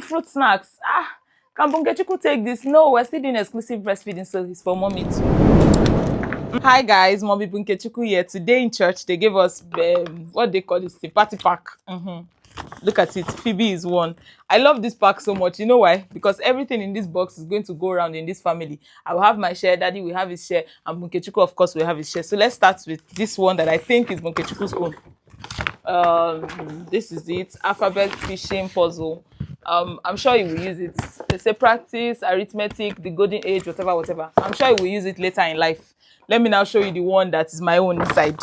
fruit snacks. Can Bunkechuku take this? No, we're still doing exclusive breastfeeding, so it's for mommy too. Hi guys, Mommy Bunkechuku here. Today in church, they gave us what they call this, the party pack. Look at it, Phoebe is one. I love this pack so much. You know why? Because everything in this box is going to go around in this family. I will have my share, Daddy will have his share, and Bunkechuku, of course, will have his share. So let's start with this one that I think is Bunkechuku's own. This is it, alphabet fishing puzzle. I'm sure he will use it. They say practice arithmetic, the golden age, whatever. I'm sure he will use it later in life. Let me now show you the one that is my own inside.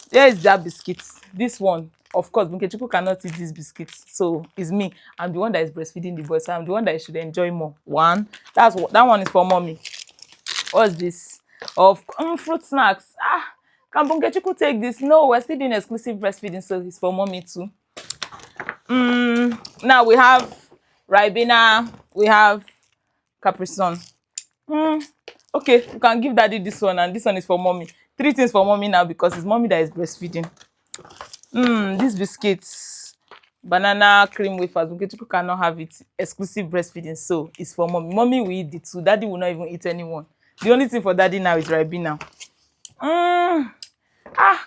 There is that biscuit. This one, of course, Bunkechuku cannot eat this biscuit, so it's me. I'm the one that is breastfeeding the boy, so I'm the one that should enjoy more. That one is for mommy. What's this? Of fruit snacks. Can Bunkechuku take this? No, we're still doing exclusive breastfeeding, so it's for mommy too. Now we have Ribena, we have Capri Sun. Okay, you can give daddy this one, and this one is for mommy. 3 things for mommy now because it's mommy that is breastfeeding. These biscuits, banana cream wafers, Bunkechuku cannot have it. Exclusive breastfeeding, so it's for mommy. Mommy will eat it too. Daddy will not even eat anyone. The only thing for daddy now is Ribena.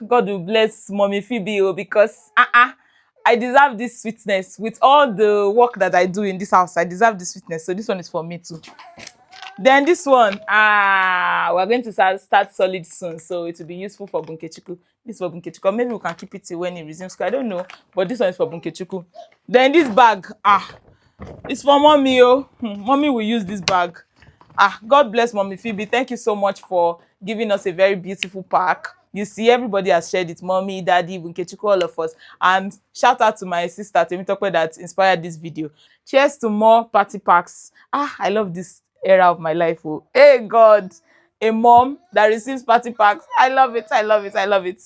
God will bless mommy Phoebe because I deserve this sweetness. With all the work that I do in this house, I deserve this sweetness. So this one is for me too. Then this one, we're going to start solid soon, so it will be useful for Bunkechuku. This is for Bunkechuku. Maybe we can keep it till when he resumes school. I don't know, but this one is for Bunkechuku. Then this bag, it's for mommy. Mommy will use this bag. God bless mommy Phoebe. Thank you so much for giving us a very beautiful pack. You see, everybody has shared it. Mommy, daddy, Bunkechuku, all of us. And shout out to my sister Temitope that inspired this video. Cheers to more party packs. I love this era of my life. Hey God, a mom that receives party packs. I love it.